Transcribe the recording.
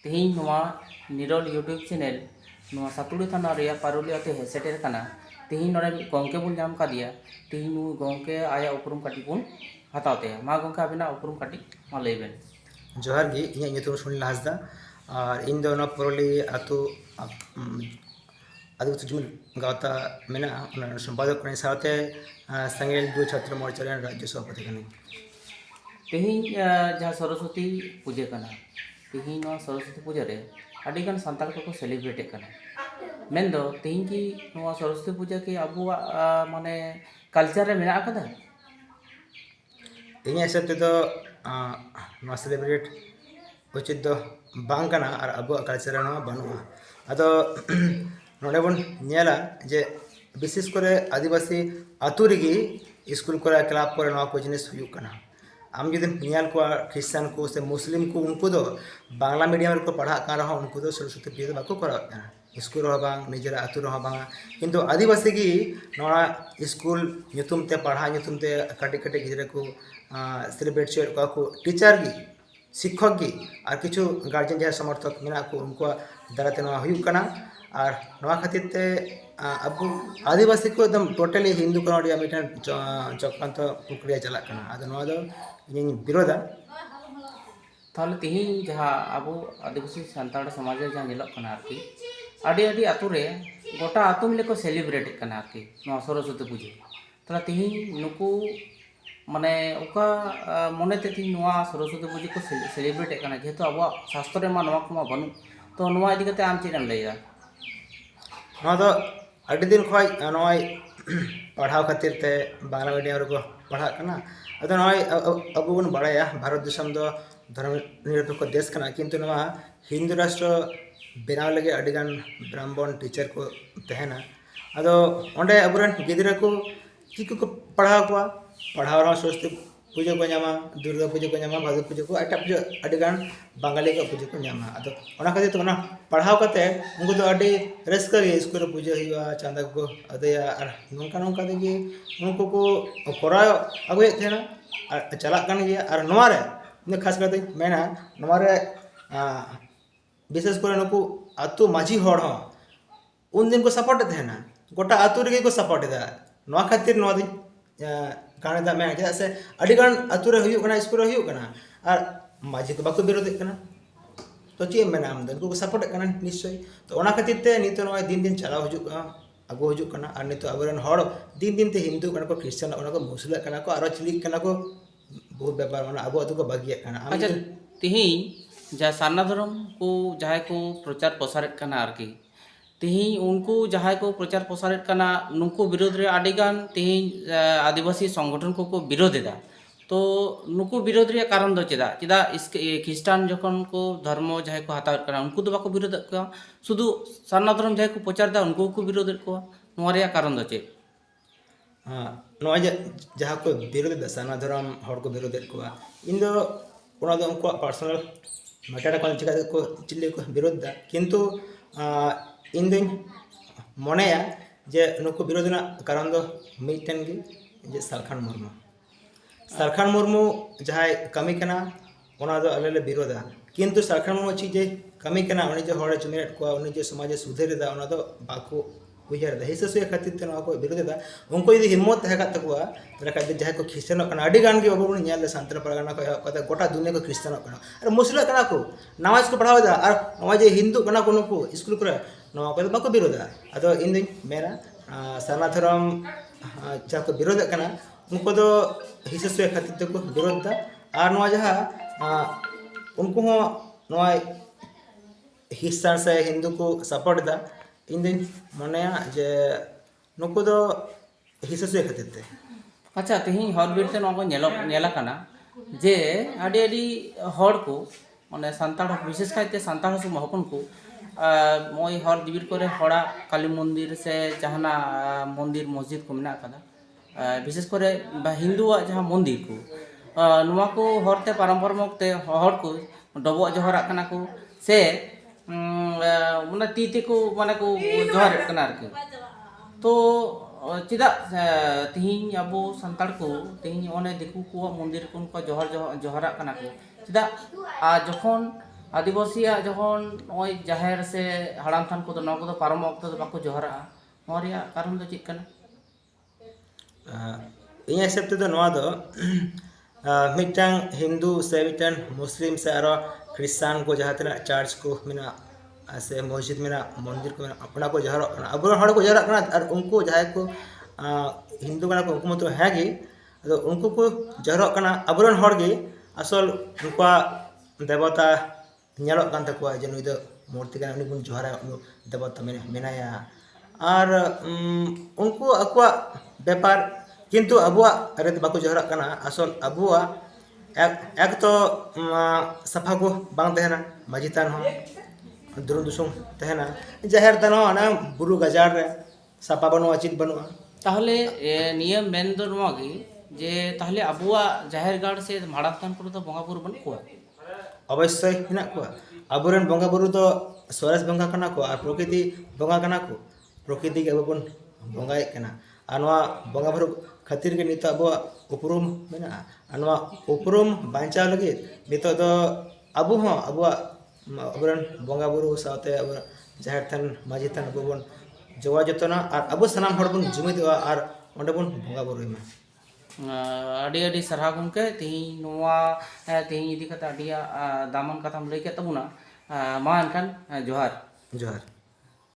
तेहिं नोआ Niral YouTube channel नोआ सातुड़ी थाना रेया पारुलिया ते हेसेटेर कना तेहिं नोरे गंके बुन जाम कादिया तेहिं नु गंके आया उपरुम काटी बुन हतावते मा गंके आबिना उपरुम काटी मा लैबेन जोहार गी इᱧᱟᱹᱜ ᱧᱩᱛᱩᱢ ᱥᱩᱱᱤᱞ ᱦᱟᱸᱥᱫᱟ ᱟᱨ ᱤᱧ ᱫᱚ ᱱᱚᱣᱟ ᱯᱩᱨᱩᱞᱤ ᱟᱹᱛᱩ आदिवासी जुमिल गावता मेना संपादक कने साथे संगेल जो छात्र मोर्चा रेन राज्य सभापति कने तेहिं जहाँ सरस्वती पूजा कना तेहिं नोआ सरस्वती पूजा रे अडिगान संताल को सेलिब्रेट कना मेन दो तेहिं की नोआ सरस्वती पूजा की अबुआ माने कल्चर रे मेना कदा इᱧ हिसाब ते दो नोआ सेलिब्रेट उचित दो बांग कना और अबु कल्चर नो बनुआ अदो नोडे बन नेला जे विशेष करे आदिवासी आतु रेगी स्कूल करे क्लब करे नोआ को जिनिस हुयु कना आम जुदी नेल को क्रिश्चियन को से मुस्लिम को उनको दो बांग्ला मीडियम को पढ़ा का रहा उनको दो सरस्वती पूजा बाको करा स्कूल रहा बांग निजरा आतु रहा बांग किंतु आदिवासी की नोआ स्कूल ᱧᱩᱛᱩᱢ ते पढ़ा ᱧᱩᱛᱩᱢ ते काटी काटी गिदरे को सेलिब्रेट चेर को टीचर की शिक्षक की और किछु गार्जियन जहाँ समर्थक मेना को उनको दाराते नोआ हुयु कना और नोआ खातिर ते अब आदिवासी को एकदम टोटली हिंदू कनोडिया मिटन चक्रांत प्रक्रिया चला कना आदो नोआ दो इन विरोधा ताहले तेहिं जहाँ अबु आदिवासी सान्ताड़ समाज रे जहाँ नेलक कना आरकी आडी आडी आतु रे गोटा आतु मिले को सेलिब्रेट कना आरकी नोआ सरस्वती पूजा तला तेहिं नुकु माने ओका मने ते तेहिं नोआ सरस्वती पूजा को सेलिब्रेट कना जेहेतु अब शास्त्र मा नोआ को मा बनु तो नोआ इदी कते आम चेन लैया नोआ दो अडी दिन खय नोआ पढ़ाव खातिर ते बांग्ला मीडियम रे को पढ़ा कना अदो नोआ अब बन बड़ाया भारत देशम दो धर्म निरपेक्ष देश कना किंतु नोआ हिंदू राष्ट्र बेनाव लगे अडिगान ब्राह्मण टीचर को तहना अदो ओंडे अबुरन गिदरा को चिको को पढ़ाव को पढ़ाव रहा सरस्वती पूजा को नामा दुर्गा पूजा को नामा भादु पूजा को एटा पूजा अडिगान बांगाली का पूजा को नामा अदो ओना खातिर तो ना पढ़ाव कते उनको तो अडी रस्क गे स्कूल पूजा हुआ चांदा को अदया और नोंका नोंका देगी उनको को कोरा अगुए थेना चला कन गया और नोआ रे ने खास करते मेना नोआ रे विशेष कर नुकु आतु माझी हड़ उन दिन को सपोर्ट देना गोटा आतु रे को सपोर्ट दा नोआ खातिर नोआ दिन काने दा मैं जैसे से अडिगान आतु रे हुयु कना स्कूल रे हुयु कना और माझी को बाको विरोध कना तो चे मेना आम दन को सपोर्ट कना निश्चय तो ओना खातिर ते नित नोआ दिन दिन चला हुजु आगो हुजु कना और नित अबरन हड़ दिन दिन ते हिंदू कना को क्रिश्चियन ओना को मुस्लिम कना को आरो चिली कना को बहुत व्यापार माने आबो अदु को बागिया कना अच्छा तेहिं जहाँ सारना धर्म को जहाँ को प्रचार प्रसार करना आरकी तेहिं उनको जहाँ को प्रचार प्रसार करना नुको विरोध रे आडिगान तेहिं आदिवासी संगठन को विरोध दा तो नुको विरोध रे कारण दो चेदा चेदा ख्रिस्टान जखन को धर्म जहाँ को हताव करना उनको तो बाको विरोध का शुधु सारना धर्म जहाँ को प्रचार दा उनको को विरोध को नोआ रे कारण दो चे नोआ जहाँ को विरोध दा सारना धर्म हड़ को विरोध को इन दो ओना दो उनको पर्सनल मैटर को चिका को चिल्ले को विरोध दा किंतु इन दिन मनेया जे नुको विरोध ना कारण दो मिटन गे जे सालखान मुर्मू जहाँ कमी कना ओना दो अलेले विरोधा किंतु सालखान मुर्मू चीज कमी कना उनी जे हड़े जुमिरेट को उनी जे समाज सुधेर दा ओना दो बाको उयर दा हिस्सा सुय खातिर ते को विरोध दा उनको यदि हिम्मत है का तकुआ तले का जहाँ को क्रिश्चियन कना अडी गान के बाबू नेल सांतरा परगना को कते गोटा दुनिया को क्रिश्चियन कना अरे मुस्लिम कना को नमाज को पढ़ाव दा और नवा जे हिंदू कना को नुको स्कूल करे नवा को बाको विरोधा अदो इन दिन मेरा सारना धर्म जहाँ को विरोध कना उनको दो हिस्सा सुय खातिर ते को विरोध दा और नवा जहाँ उनको हो नवा हिस्सा से हिंदू को सपोर्ट दा इन दिन मने जे नुको दो हिस्सा सुय खातिर ते अच्छा तेहिं हर बिरते नोको नेला कना जे आडी आडी हड़ को माने सान्ताड़ विशेष कायते सान्ताड़ सु हपन को मोय हर दिबिर करे हड़ा काली मंदिर से जहाना मंदिर मस्जिद को मेना कदा विशेष करे हिंदुआ जहाँ मंदिर को नुआ को हरते परम्पर मकते हड़ को डबो जोहरा कना को से माने तीते को माने को जोहर कना आरकी तो चेदा तेहिं अब सान्ताड़ को तेहिं ओने दिकु को मंदिर को जोहर जोहरा कना को चेदा जखन ᱟᱹᱫᱤᱵᱟᱹᱥᱤᱭᱟᱜ ᱡᱚᱠᱷᱚᱱ ᱱᱚᱜᱼᱚᱭ ᱡᱟᱦᱮᱨ ᱥᱮ ᱦᱟᱲᱟᱢ ᱛᱷᱟᱱ ᱠᱚᱫᱚ ᱱᱚᱣᱟ ᱠᱚᱫᱚ ᱯᱟᱨᱚᱢ ᱚᱠᱛᱚ ᱫᱚ ᱵᱟᱠᱚ ᱡᱚᱦᱟᱨᱟᱜᱼᱟ, ᱱᱚᱣᱟ ᱨᱮᱭᱟᱜ ᱠᱟᱨᱚᱱ ᱫᱚ ᱪᱮᱫ ᱠᱟᱱᱟ? ᱤᱧᱟᱹᱜ ᱦᱤᱥᱟᱹᱵ ᱛᱮᱫᱚ ᱱᱚᱣᱟ ᱫᱚ ᱢᱤᱫᱴᱟᱝ ᱦᱤᱱᱫᱩ ᱥᱮ ᱢᱤᱫᱴᱟᱝ ᱢᱩᱥᱞᱤᱢ ᱥᱮ ᱟᱨᱚ ᱠᱷᱨᱤᱥᱴᱟᱱ ᱠᱚ ᱡᱟᱦᱟᱸ ᱛᱤᱱᱟᱹᱜ ᱪᱟᱨᱪ ᱠᱚ ᱢᱮᱱᱟᱜ ᱥᱮ ᱢᱚᱥᱡᱤᱫ ᱢᱮᱱᱟᱜ, ᱢᱚᱱᱫᱤᱨ ᱠᱚ ᱢᱮᱱᱟᱜ, ᱚᱱᱟ ᱠᱚ ᱡᱚᱦᱟᱨᱚᱜ ᱠᱟᱱᱟ, ᱟᱵᱚᱨᱮᱱ ᱦᱚᱲ ᱠᱚ ᱡᱚᱦᱟᱨᱚᱜ ᱠᱟᱱᱟ, ᱟᱨ ᱩᱱᱠᱩ ᱡᱟᱦᱟᱸᱭ ᱠᱚ ᱦᱤᱱᱫᱩ ᱠᱟᱱᱟ ᱠᱚ ᱩᱱᱠᱩ ᱢᱟᱛᱚ ᱦᱮᱸ ᱜᱮ, ᱟᱫᱚ ᱩᱱᱠᱩ ᱠᱚ ᱡᱚᱦᱟᱨᱚᱜ ᱠᱟᱱᱟ, ᱟᱵᱚᱨᱮᱱ ᱦᱚᱲ ᱜᱮ ᱟᱥᱚᱞ ᱩᱱᱠᱩᱣᱟᱜ ᱫᱮᱵᱚᱛᱟ ᱧᱮᱞᱚᱜ ᱠᱟᱱ ᱛᱟᱠᱚᱣᱟ ᱡᱮ ᱱᱩᱭ ᱫᱚ ᱢᱩᱨᱛᱤ ᱠᱟᱱᱟ, ᱩᱱᱤ ᱵᱚᱱ ᱡᱚᱦᱟᱨᱟ, ᱩᱱᱤ ᱫᱮᱵᱚᱛᱟ ᱢᱮᱱᱟᱭᱟ, ᱟᱨ ᱩᱱᱠᱩ ᱟᱠᱚᱣᱟᱜ ᱵᱮᱯᱟর, কিন্তু আবুয়া রেত বাকো জহরাক কানা, আসল আবুয়া এক তো সাফা কো বাং তেহেনা, মাঝি তান হো দুরুম দুসুম তেহেনা, জাহের তান হো না বুরু গাজার রে সাফা বানুয়া চিত বানুয়া। তাহলে নিয়ে মেন ᱫᱚ ᱱᱚᱣᱟ ᱜᱮ ᱡᱮ ᱛᱟᱦᱞᱮ ᱟᱵᱚᱣᱟᱜ ᱡᱟᱦᱮᱨ ᱜᱟᱲ ᱥᱮ ᱢᱟᱲᱟᱝ ᱛᱷᱟᱱ ᱠᱚᱨᱮ ᱫᱚ ᱵᱚᱸᱜᱟ ᱵᱩᱨᱩ ᱵᱟᱹᱱᱩᱜ ᱠᱚᱣᱟ? অবশ্যই হেনাক কোয়া, আবুরেন বঙ্গা বুরু তো সরেস বঙ্গা কানা কো, আর প্রকৃতি বঙ্গা কানা কো, প্রকৃতি কে আবো বন বঙ্গায়েক কানা, আর নোয়া বঙ্গা বুরু খাতির গে নিতো আবো উপরুম মেনা, আর নোয়া উপরুম বাঞ্চাও লাগি নিতো তো আবু হো আবুরেন বঙ্গা বুরু সাথে আবু জাহের থান মাঝি থান আবো বন জোয়া জতনা, আর আবু সানাম হড় বন জুমিদᱚᱜᱼᱟ ᱟᱨ ᱚᱸᱰᱮ ᱵᱚᱱ ᱵᱚᱸᱜᱟ ᱵᱩᱨᱩᱭ ᱢᱟ। ᱟᱹᱰᱤ ᱟᱹᱰᱤ ᱥᱟᱨᱦᱟᱣ ᱜᱚᱢᱠᱮ, ᱛᱮᱦᱮᱧ ᱱᱚᱣᱟ ᱛᱮᱦᱮᱧ ᱤᱫᱤ ᱠᱟᱛᱮ ᱟᱹᱰᱤ ᱫᱟᱢᱟᱱ ᱠᱟᱛᱷᱟᱢ ᱞᱟᱹᱭ ᱠᱮᱫ ᱛᱟᱵᱚᱱᱟ। ᱢᱟ ᱮᱱᱠᱷᱟᱱ ᱡᱚᱦᱟᱨ। ᱡᱚᱦᱟᱨ।